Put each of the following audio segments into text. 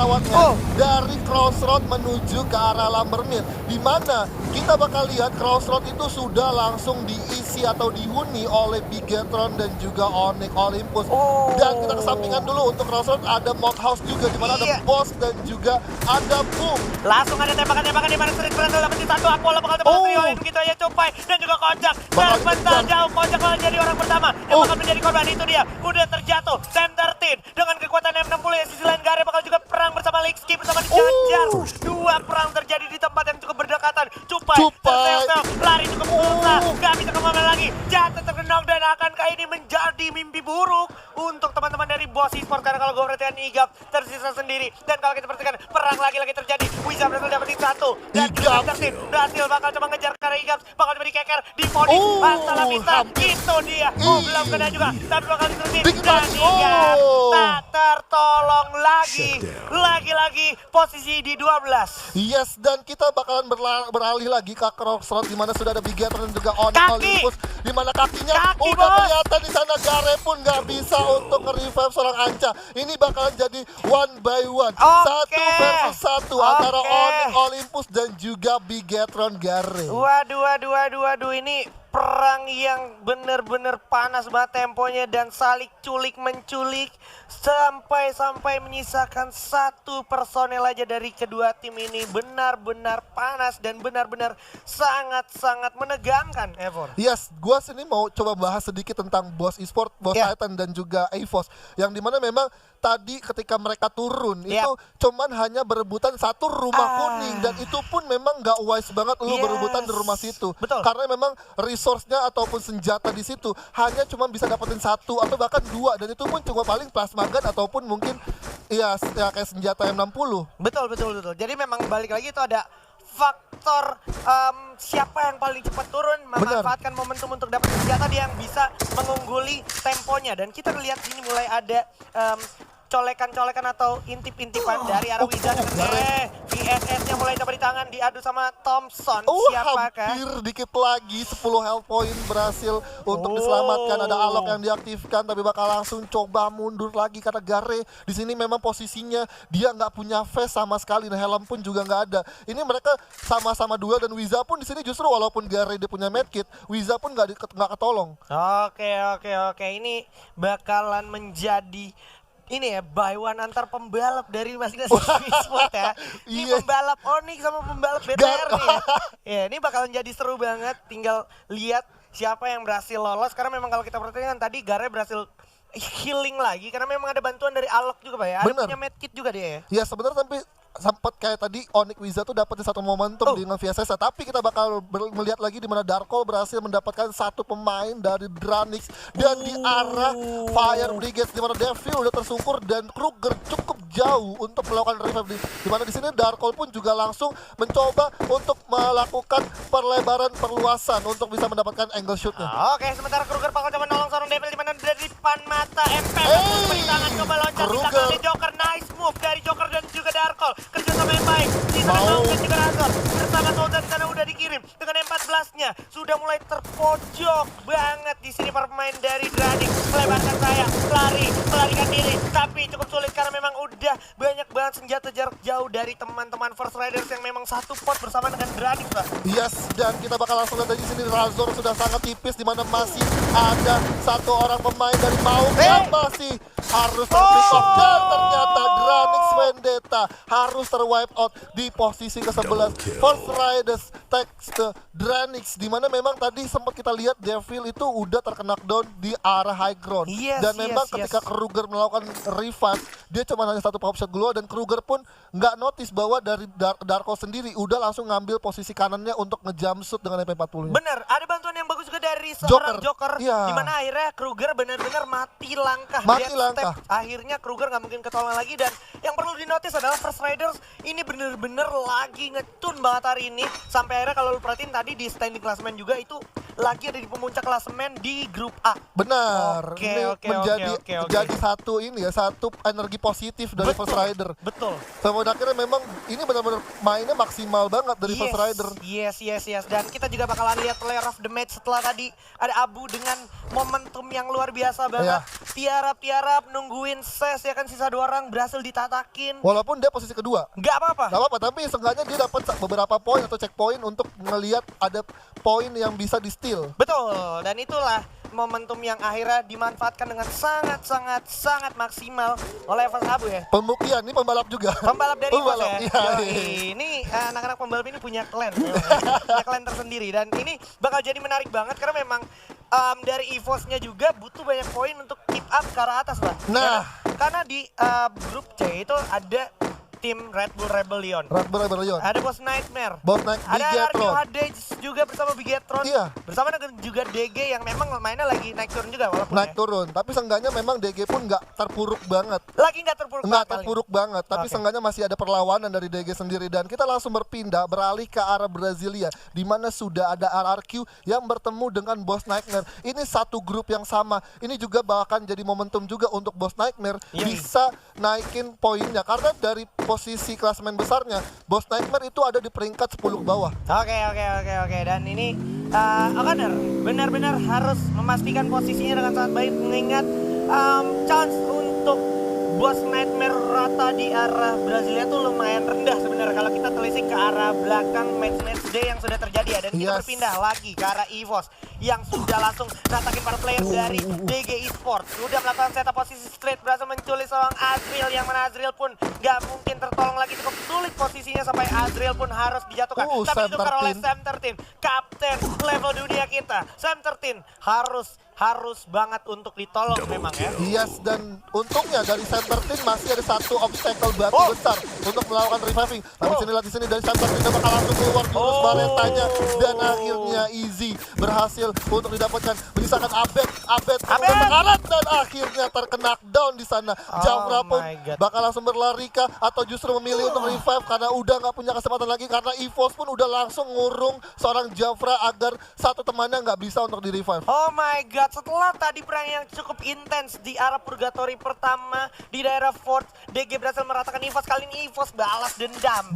pesawatnya dari Crossroad menuju ke arah Lambermere, di mana kita bakal lihat Crossroad itu sudah langsung diisi atau dihuni oleh Bigetron dan juga Onyx Olympus. Dan kita kesampingan dulu untuk Crossroad ada Mockhouse juga, di mana ada Boss dan juga ada Boom. Langsung ada tembakan-tembakan di mana Street berhasil dapetin satu. Aqua bakal tembak begitu aja Cupai dan juga Kocak. Sebentar jauh Kocak bakal jadi orang pertama yang bakal menjadi korban. Itu dia udah terjatuh. Ten13 dengan kekuatan M60 ya. Sisi lain Gare bakal juga perang bersama Lixki bersama Jajar. Dua perang terjadi di tempat yang cukup berdekatan. Cupai terseok-seok, lari cukup susah, gak bisa kemana lagi. Jatuh terkenok dan akankah ini menjadi mimpi buruk untuk teman-teman dari Boss Esports, karena kalau gue perhatikan Igap tersisa sendiri. Dan kalau kita perhatikan perang lagi terjadi. Wiza berhasil dapetin satu dan Ten13 berhasil bakal coba ngejar karena Igap bakal coba dikeker di poni Astala Vista. Itu dia. Belum kena juga tapi bakal diterusin dan Igap tak tertolong lagi. Lagi-lagi posisi di 12. Yes, dan kita bakalan beralih lagi ke Crossroad, di mana sudah ada Bigetron dan juga Onyx Olympus, di mana kakinya udah kelihatan di sana. Gare pun nggak bisa untuk nge-revive seorang Anca. Ini bakalan jadi one by one, satu versus satu antara Onyx Olympus dan juga Bigetron Gare. Waduh, ini perang yang bener-bener panas banget temponya dan saling culik menculik sampai menyisakan satu personel aja dari kedua tim ini. Benar-benar panas dan benar-benar sangat-sangat menegangkan, Evor. Yes, gua sini mau coba bahas sedikit tentang Boss Esports, Boss Titan dan juga EVOS, yang dimana memang tadi ketika mereka turun itu cuman hanya berebutan satu rumah kuning, dan itu pun memang nggak wise banget lu berebutan di rumah situ. Betul. Karena memang resource-nya ataupun senjata di situ hanya cuma bisa dapetin satu atau bahkan dua, dan itu pun cuma paling plasma gun ataupun mungkin ya kayak senjata M60. Betul. Jadi memang balik lagi itu ada faktor siapa yang paling cepat turun, memanfaatkan momentum untuk dapat senjata dia yang bisa mengungguli temponya. Dan kita lihat sini mulai ada colekan-colekan atau intip-intipan dari arah Wiza. VSS-nya mulai coba di tangan, diadu sama Thompson. Siapakah? Hampir dikit lagi 10 health point berhasil untuk diselamatkan. Ada Alok yang diaktifkan tapi bakal langsung coba mundur lagi karena Gare di sini memang posisinya dia nggak punya face sama sekali. Nah, helm pun juga nggak ada. Ini mereka sama-sama duel, dan Wiza pun di sini justru walaupun Gare dia punya medkit, Wiza pun nggak ketolong. Oke. Ini bakalan menjadi ini ya, buy one antar pembalap dari masing-masing esports ya. Ini pembalap Onyx sama pembalap BTR nih ya. Ya, ini bakalan jadi seru banget. Tinggal lihat siapa yang berhasil lolos. Karena memang kalau kita perhatikan tadi Gare berhasil healing lagi karena memang ada bantuan dari Alok juga Pak ya. Ada punya medkit juga dia ya. Ya sebenarnya sampai sempat kayak tadi Onyx Wiza tuh dapetin satu momentum dengan VSS, tapi kita bakal melihat lagi di mana Darko berhasil mendapatkan satu pemain dari Dranix dan di arah Fire Brigade, di mana Devil udah tersungkur dan Kruger cukup jauh untuk melakukan revive, di mana di sini Darko pun juga langsung mencoba untuk melakukan perlebaran perluasan untuk bisa mendapatkan angle shootnya. Oke, sementara Kruger bakal coba nolong seorang Devil di mana dari depan mata MP beri tangan coba loncat di tangan dari Joker. Nice move dari Joker dan juga Darko. Kerja sama yang baik, di sana dan juga Razor bersama Soldan karena udah dikirim dengan M14-nya sudah mulai terpojok banget di sini para pemain dari Dranix. Melebarkan sayap, melarikan diri, tapi cukup sulit karena memang udah banyak banget senjata jarak jauh dari teman-teman First Riders yang memang satu pot bersama dengan Dranix, Pak. Yes, dan kita bakal langsung lihat di sini Razor sudah sangat tipis, di mana masih ada satu orang pemain dari Maung yang masih harus ter-pick off, dan ternyata Dranix Vendetta harus ter-wipe out di posisi ke-11. First Riders takes the Dranix, di mana memang tadi sempat kita lihat Devil itu udah terkena down di arah high ground. Dan memang ketika Kruger melakukan revive, dia cuma hanya satu pop shot gua, dan Kruger pun nggak notice bahwa dari Darko sendiri udah langsung ngambil posisi kanannya untuk ngejump shoot dengan MP40-nya. Bener, ada bantuan yang bagus juga dari seorang Joker. Iya. Di mana akhirnya Kruger benar-benar mati langkah. Akhirnya Kruger nggak mungkin ketolong lagi, dan yang perlu dinotis adalah First Riders ini bener-bener lagi ngecun banget hari ini. Sampai akhirnya kalau lu perhatiin tadi di standing classman juga itu lagi ada di pemuncak klasemen di grup A. Benar. Oke, Ini oke, menjadi oke, oke. jadi satu energi positif dari First Rider. Betul. Sama akhirnya memang ini benar-benar mainnya maksimal banget dari First Rider. Yes. Dan kita juga bakalan lihat player of the match setelah tadi ada Abu dengan momentum yang luar biasa banget. Tiarap nungguin ses ya kan, sisa 2 orang berhasil ditatakin. Walaupun dia posisi kedua. Nggak apa-apa. Gak apa-apa, tapi seenggaknya dia dapat beberapa poin atau checkpoint untuk ngelihat ada poin yang bisa di steal. Betul, dan itulah momentum yang akhirnya dimanfaatkan dengan sangat maksimal oleh Evans Abu ya. Pembuktian, ini pembalap juga. Pembalap dari Evos ya. Iya. Ini anak-anak pembalap ini punya klan, punya klan tersendiri, dan ini bakal jadi menarik banget karena memang dari Evosnya juga butuh banyak poin untuk keep up ke arah atas, Bang. Nah, Karena di grup C itu ada tim Red Bull Rebellion. Ada Boss Nightmare. Ada Arjo Hades juga bersama Bigetron. Iya. Bersama dengan juga DG yang memang mainnya lagi naik turun juga walaupun naik turun. Tapi seenggaknya memang DG pun nggak terpuruk banget. Lagi nggak terpuruk banget. Tapi seenggaknya masih ada perlawanan dari DG sendiri. Dan kita langsung beralih ke arah Brasilia, di mana sudah ada RRQ yang bertemu dengan Boss Nightmare. Ini satu grup yang sama. Ini juga bahkan jadi momentum juga untuk Boss Nightmare bisa naikin poinnya, karena dari posisi klasemen besarnya Boss Nightmare itu ada di peringkat 10 bawah. Oke. Dan ini Okaner benar-benar harus memastikan posisinya dengan sangat baik, mengingat chance untuk Boss Nightmare rata di arah Brasilia tuh lumayan rendah sebenarnya kalau kita telisik ke arah belakang match day yang sudah terjadi ya. Dan kita berpindah lagi ke arah Evos yang sudah langsung natakin para player dari DG Esports. Sudah melakukan setup posisi straight, berhasil menculik seorang Azriel, yang mana Azriel pun gak mungkin tertolong lagi, cukup sulit posisinya sampai Azriel pun harus dijatuhkan. Tapi ditukar oleh Sam 13, kapten level dunia kita. Sam 13 harus banget untuk ditolong memang ya. Yes, dan untungnya dari Sam 13 masih ada satu obstacle batu besar untuk melakukan reviving. Tapi di sini dari Sam 13 udah bakal langsung keluar jurus baretanya, dan akhirnya Easy berhasil untuk didapatkan, menyisakan Abed bakalan, dan akhirnya terkena down di sana. Jafra pun bakal langsung berlari kah atau justru memilih untuk revive karena udah nggak punya kesempatan lagi, karena Evos pun udah langsung ngurung seorang Jafra agar satu temannya nggak bisa untuk di revive. Oh my god, setelah tadi perang yang cukup intens di arah Purgatory pertama di daerah Fort, DG berhasil meratakan Evos. Kali ini Evos balas dendam.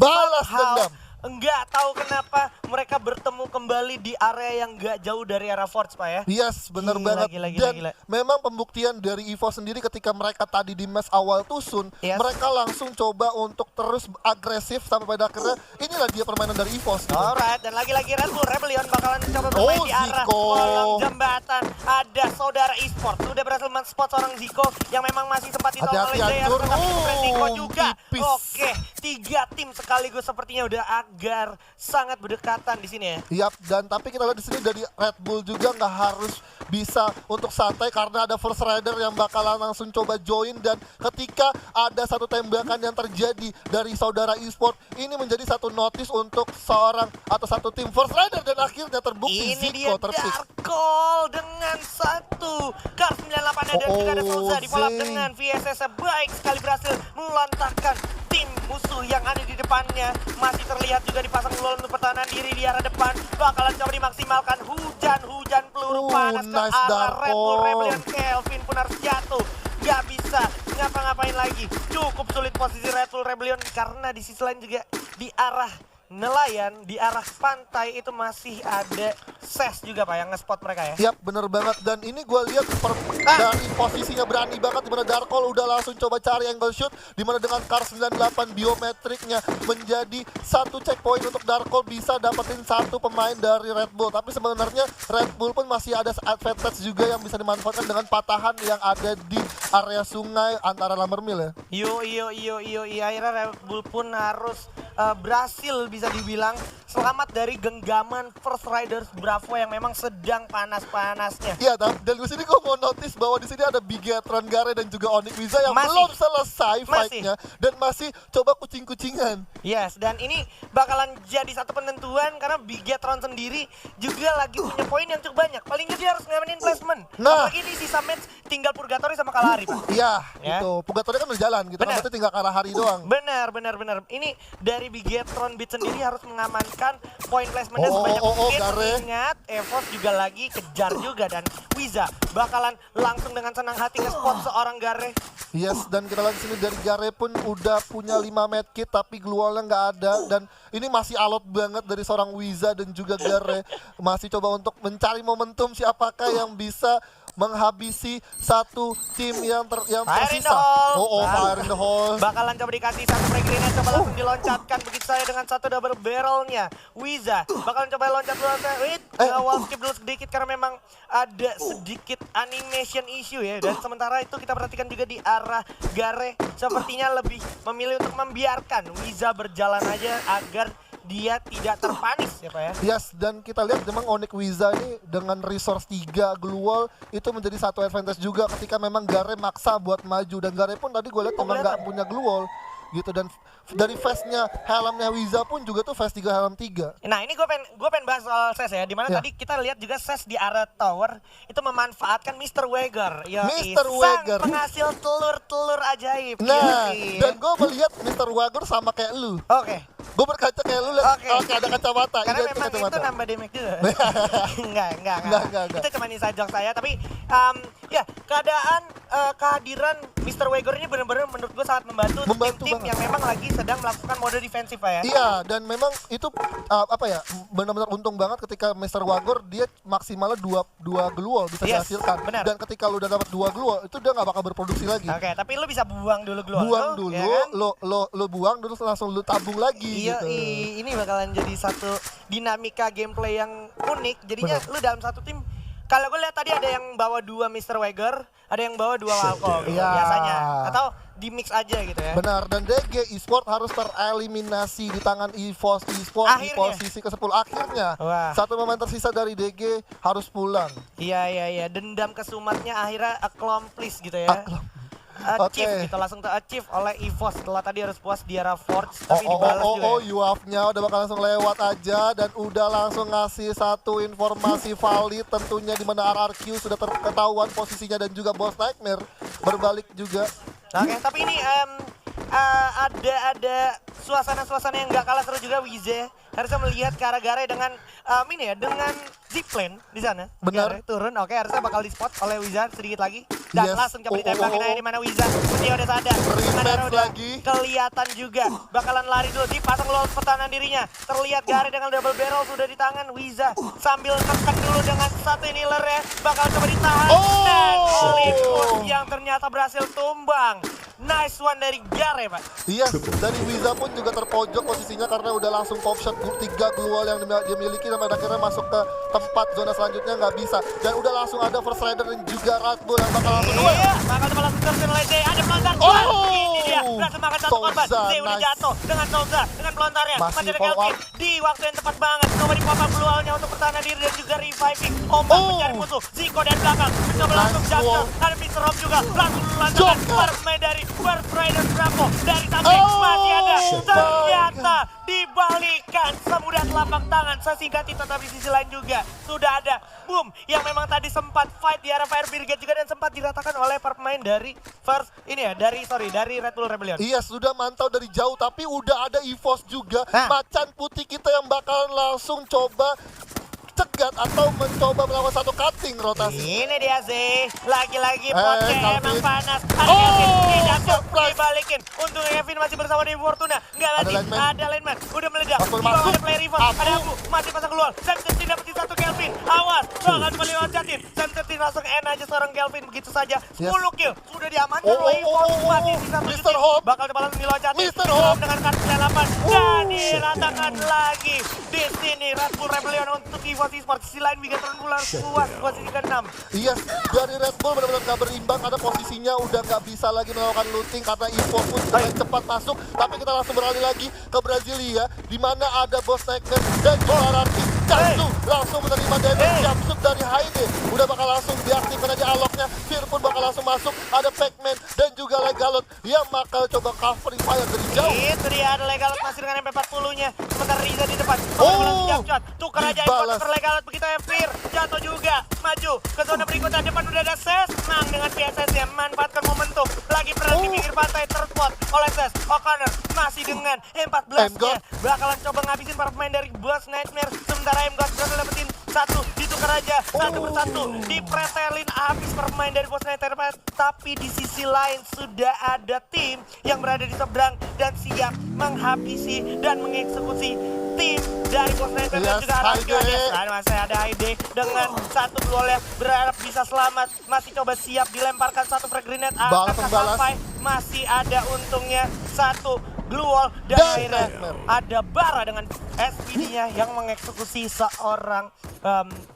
Enggak tahu kenapa mereka bertemu kembali di area yang enggak jauh dari area Forge, Pak ya. Yes, bener banget. Dan memang pembuktian dari Evo sendiri ketika mereka tadi di match awal Tusun, mereka langsung coba untuk terus agresif sampai pada akhirnya inilah dia permainan dari Evo. Alright, dan lagi-lagi Red Bull Rebellion bakalan coba bermain di arah kolong jembatan. Ada saudara e-sport sudah berhasil men-spot seorang Zico yang memang masih sempat ditolong oleh Zayas, tetapi Zico juga. Oke, 3 tim sekaligus sepertinya udah agar sangat berdekatan di sini ya. Yap, dan tapi kita lihat di sini dari Red Bull juga nggak harus bisa untuk santai karena ada First Rider yang bakalan langsung coba join, dan ketika ada satu tembakan yang terjadi dari saudara e-sport, ini menjadi satu notice untuk seorang atau satu tim First Rider, dan akhirnya terbukti Zico terpick. Darkol dengan satu Kar 98 dan juga ada Souza di follow dengan VSS baik sekali berhasil melontarkan tim musuh yang ada di depannya. Masih terlihat juga dipasang ulol untuk pertahanan diri di arah depan. Bakalan coba dimaksimalkan hujan peluru panas ke arah Red Bull Rebellion. Kelvin pun harus jatuh. Gak bisa ngapa-ngapain lagi. Cukup sulit posisi Red Bull Rebellion karena di sisi lain juga di arah nelayan, di arah pantai itu masih ada Ses juga Pak yang nge-spot mereka ya. Yap, bener banget. Dan ini gue lihat dari posisinya berani banget, dimana Darkol udah langsung coba cari angle shoot, dimana dengan Kar 98 biometriknya menjadi satu checkpoint untuk Darkol bisa dapetin satu pemain dari Red Bull. Tapi sebenarnya Red Bull pun masih ada advantage juga yang bisa dimanfaatkan dengan patahan yang ada di area sungai antara Lambermill ya. Akhirnya Red Bull pun harus berhasil bisa dibilang selamat dari genggaman First Riders Bravo yang memang sedang panas-panasnya. Iya, dan di sini gue mau notice bahwa di sini ada Bigetron Gare dan juga Onyx Wiza yang belum selesai fight-nya dan masih coba kucing-kucingan. Yes, dan ini bakalan jadi satu penentuan karena Bigetron sendiri juga lagi punya poin yang cukup banyak. Paling nggak dia harus ngamenin placement. Apalagi di sisa match tinggal Purgatory sama Kalahari, Pak. Iya, itu. Purgatory kan udah jalan gitu. Berarti tinggal Kalahari doang. Benar. Ini dari Bigetron Beat sendiri harus mengamankan mendapatkan point placementnya sebanyak mungkin. Gare. Ingat, EVOS juga lagi kejar juga dan Wiza bakalan langsung dengan senang hati nge-spot seorang Gare. Yes, dan kita lihat sini dari Gare pun udah punya 5 medkit tapi glualnya nggak ada, dan ini masih alot banget dari seorang Wiza dan juga Gare. Masih coba untuk mencari momentum siapakah yang bisa menghabisi satu tim yang Fire in the tersisa. hole. Fire in the hole. Bakalan coba dikasih satu frag grenade, coba langsung diloncatkan begitu saja dengan satu double barrelnya. Wiza bakalan coba loncat dulu, wall skip dulu sedikit karena memang ada sedikit animation issue ya. Dan sementara itu kita perhatikan juga di arah Gare sepertinya lebih memilih untuk membiarkan Wiza berjalan aja agar dia tidak terpanis ya Pak ya. Yes, dan kita lihat memang Onyx Wiza ini dengan resource 3 glue wall itu menjadi satu advantage juga ketika memang Gare maksa buat maju, dan Gare pun tadi gue lihat memang nggak punya glue wall gitu, dan dari face-nya helmnya Wiza pun juga tuh face 3 helm 3. Nah ini gue pengen bahas soal SES ya, dimana tadi kita lihat juga SES di arah tower itu memanfaatkan Mr. Weger. Mr. Weger, penghasil telur-telur ajaib. Nah, dan gue melihat Mr. Weger sama kayak lu. Oke. Gue berkaca kayak lu lihat ada kacamata. Karena identik memang kacamata. itu nambah damage juga. enggak. Itu cuma inside joke saya, tapi ya keadaan kehadiran Mr. Weger ini benar-benar menurut gue sangat membantu tim-tim banget. yang memang lagi sedang melakukan mode defensif Pak ya. Iya, dan memang itu benar-benar untung banget ketika Mr. Weger dia maksimalnya dua glue wall bisa dihasilkan. Benar. Dan ketika lu udah dapat 2 glue wall itu dia nggak bakal berproduksi lagi. Oke, tapi lu bisa buang dulu glue wall. Buang dulu, ya kan? lo buang dulu langsung lu tabung lagi. Iya, gitu. ini bakalan jadi satu dinamika gameplay yang unik. Jadinya lu dalam satu tim, kalau gue lihat tadi ada yang bawa 2 Mr. Weger, ada yang bawa 2 Walco gitu, biasanya. Atau di mix aja gitu ya. Benar, dan DG Esport harus tereliminasi di tangan EVOS Esport di posisi ke-10 akhirnya. Wah. Satu pemain tersisa dari DG harus pulang. Iya. Dendam kesumatnya akhirnya accomplished gitu ya. Achieve gitu, langsung ter-achieve oleh EVOS setelah tadi harus puas di arah Forge tapi dibalas juga. UAV-nya udah bakal langsung lewat aja dan udah langsung ngasih satu informasi valid tentunya, di mana RRQ sudah terketahuan posisinya dan juga Boss Nightmare berbalik juga. Oke, tapi ini ada suasana-suasana yang gak kalah seru juga. Wize harusnya melihat ke arah Gare dengan dengan zipline di sana. Benar. Gare turun, oke, harusnya bakal di-spot oleh Wizard sedikit lagi. Dan langsung coba ditembakin aja, di mana Wizard dia udah sadar. Mana udah kelihatan juga. Bakalan lari dulu, dipasang lolos pertahanan dirinya. Terlihat Gare dengan double barrel sudah di tangan Wizard. Sambil nekan dulu dengan satu inhaler ya. Bakal coba ditahan. Dan Olympus yang ternyata berhasil tumbang. Nice one dari Gare, Pak. Iya, dari Wiza pun juga terpojok posisinya karena udah langsung pop shot 3 glue wall yang dia miliki, sampai akhirnya masuk ke tempat zona selanjutnya nggak bisa. Dan udah langsung ada First Rider dan juga Red Bull yang bakal langsung duel. Iya, bakal coba langsung terjun oleh Zay. Ada pelontar. Ini dia, berhasil makan satu korban. Zay udah jatuh dengan Souza, dengan pelontarnya. Masih ada Kelvin di waktu yang tepat banget. Coba di-pop up glue wall-nya untuk pertahanan diri dan juga reviving. Ombak mencari musuh. Ziko dari belakang mencoba langsung jatuh. Ada Mr. Rob juga langsung lancarkan permain dari First Rider Bravo dari samping. Masih ada, ternyata dibalikan semudah telapak tangan. Sesingkat itu, tapi di sisi lain juga sudah ada boom yang memang tadi sempat fight di arah Fire Brigade juga dan sempat diratakan oleh pemain dari dari Red Bull Rebellion. Iya, sudah mantau dari jauh, tapi udah ada EVOS juga. Macan putih kita yang bakalan langsung coba cegat atau mencoba melakukan satu cutting rotasi. Ini dia sih, lagi-lagi potnya emang panas. Ada Kevin, tidak dibalikin. Untuk Kevin masih bersama di Fortuna. Enggak lagi, ada lineman, udah meledak. Di bawah ada player reverse, ada Abu, masih pasang keluar. Sam 13 dapetin satu Kelvin, awas, bakal kembali loncatin. Sam 13 langsung end aja seorang Kelvin begitu saja. 10 kill, sudah diamankan oleh EVOS. Masih sisa 7 Mr. Hope bakal coba langsung diloncatin. Mr. Hope dengan kartu 8 dan diratakan lagi. Di sini Red Bull Rebellion untuk EVOS Esports. Sisi lain Bigatron pulang puas posisi ke-6. Iya, dari Red Bull benar-benar gak berimbang karena posisinya udah gak bisa lagi melakukan looting karena EVOS pun dengan cepat masuk. Tapi kita langsung beralih lagi ke Brasilia, di mana ada Boss Nightmare dan juga Rarki. Jansu langsung menerima damage jumpsuit dari Haide. Udah bakal langsung diaktifkan aja Alok shotnya. Fear pun bakal langsung masuk. Ada Pac-Man dan juga Legalot yang bakal coba covering fire dari jauh. Itu dia, ada Legalot masih dengan MP40-nya. Sementara Riza di depan. Oh, jump shot. Tukar aja dibalas. import Legalot begitu ya. Fear jatuh juga. Maju ke zona berikutnya. Depan udah ada Ses. Mang dengan PSS-nya manfaatkan momentum. Lagi berada di pinggir pantai terspot oleh Ses. O'Connor masih dengan M14-nya. Bakalan coba ngabisin para pemain dari Boss Nightmare. Sementara M-God berhasil dapetin satu. Ditukar aja satu persatu. Dipretelin habis para pemain dari Boss Nightmare. Tapi di sisi lain sudah ada tim yang berada di seberang dan siap menghabisi dan mengeksekusi tim dari Boss Nightmare dan juga Arabio. Masih ada ID dengan satu golnya berharap bisa selamat. Masih coba siap dilemparkan satu frag grenade. Apakah sampai masih ada untungnya satu blue wall dan akhirnya ada Bara dengan SPD-nya yang mengeksekusi seorang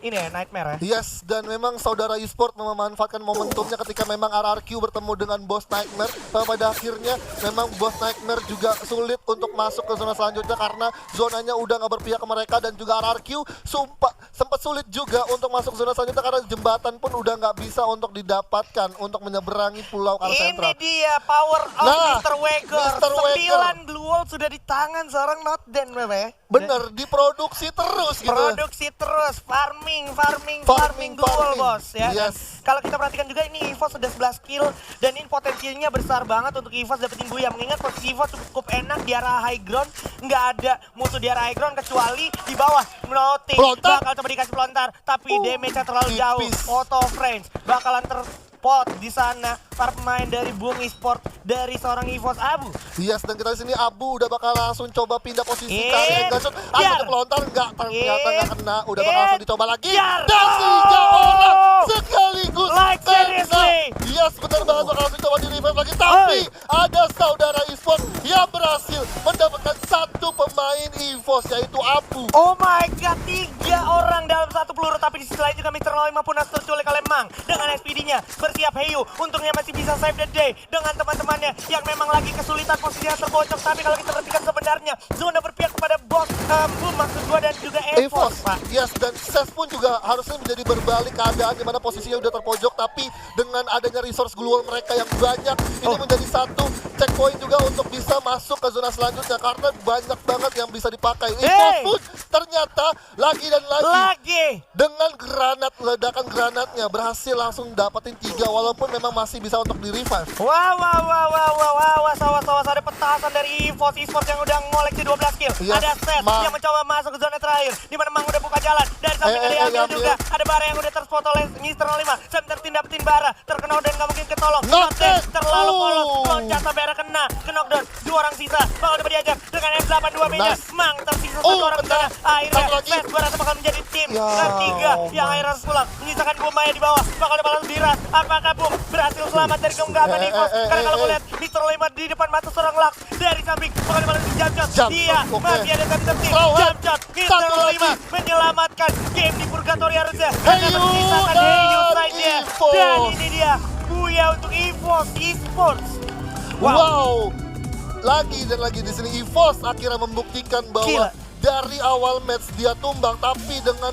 Nightmare ya. Yes, dan memang saudara e-sport memanfaatkan momentumnya ketika memang RRQ bertemu dengan Boss Nightmare. Pada akhirnya memang Boss Nightmare juga sulit untuk masuk ke zona selanjutnya karena zonanya udah nggak berpihak ke mereka, dan juga RRQ sempat sulit juga untuk masuk zona selanjutnya karena jembatan pun udah nggak bisa untuk didapatkan untuk menyeberangi pulau Kar Sentral. Ini dia power of Mr. Wager. Mr. Wager. 9 blue wall sudah di tangan seorang Notden, ya. Bener, diproduksi terus gitu. Produksi terus, farming blue wall, bos ya. Yes. Kalau kita perhatikan juga ini EVOS sudah 11 kill dan ini potensinya besar banget untuk EVOS dapetin Buya. Mengingat posisi EVOS cukup enak di arah high ground, nggak ada musuh di arah high ground kecuali di bawah. Noting bakal coba dikasih pelontar, tapi damage-nya terlalu jauh. Auto frames bakalan terpot di sana para pemain dari Bung Esport dari seorang EVOS Abu. Yes, dan kita di sini Abu udah bakal langsung coba pindah posisi ke Engadshot. Pelontar ternyata nggak kena. Udah bakal langsung dicoba lagi. Dan 3 orang sekaligus Like seriously. Yes, benar banget, bakal langsung coba di revive lagi. Tapi ada saudara e-sport yang berhasil mendapatkan satu pemain EVOS, yaitu Abu. Oh my god, 3 orang dalam satu peluru. Tapi di sisi lain juga Mr. 05 pun harus terculik oleh Mang dengan SPD-nya. Bersiap Heyu, untungnya masih bisa save the day dengan teman-temannya yang memang lagi kesulitan, posisinya terbocok. Tapi kalau kita perhatikan sebenarnya zona berpihak kepada Boss Boom maksud gua dan juga EVOS, Pak. Yes, dan Ses pun juga harusnya menjadi berbalik keadaan di mana posisinya udah terpojok, tapi dengan adanya resource global mereka yang banyak, ini menjadi satu checkpoint juga untuk bisa masuk ke zona selanjutnya karena banyak banget yang bisa dipakai. EVOS pun ternyata lagi dan lagi dengan ledakan granatnya berhasil langsung dapetin 3 walaupun memang masih bisa untuk di revive. Wow, sawas ada petasan dari EVOS Esports yang udah ngoleksi 12 kill. Ada Ses yang mencoba masuk ke zona terakhir, di mana Mang udah buka jalan dari samping dari ambil juga. Ada Bara yang udah terspot oleh Mr. 05. Center dapetin Bara, terkena dan nggak mungkin ketolong. Notden terlalu polos, loncat sampai ada kena, knockdown. 2 orang sisa bakal dapat diajak dengan M82 nya. Mang tersisa 1 orang di sana. Akhirnya Ses berhasil bakal menjadi tim ketiga yang akhirnya harus pulang. Menyisakan Bumaya di bawah, bakal dibalas diras. Apakah Bum berhasil selamat dari keunggapan EVOS? Karena kalau gue lihat Mr. 05 di depan mata seorang Lux dari samping bakal dibalas di jump shot. Dia masih ada jump shot. Mr. 05 menyelamatkan game di Purgatory harusnya. Hanya menyisakan Heyu saja. Dan ini dia Buya untuk EVOS Esports. Wow. Lagi dan lagi di sini EVOS akhirnya membuktikan bahwa dari awal match dia tumbang, tapi dengan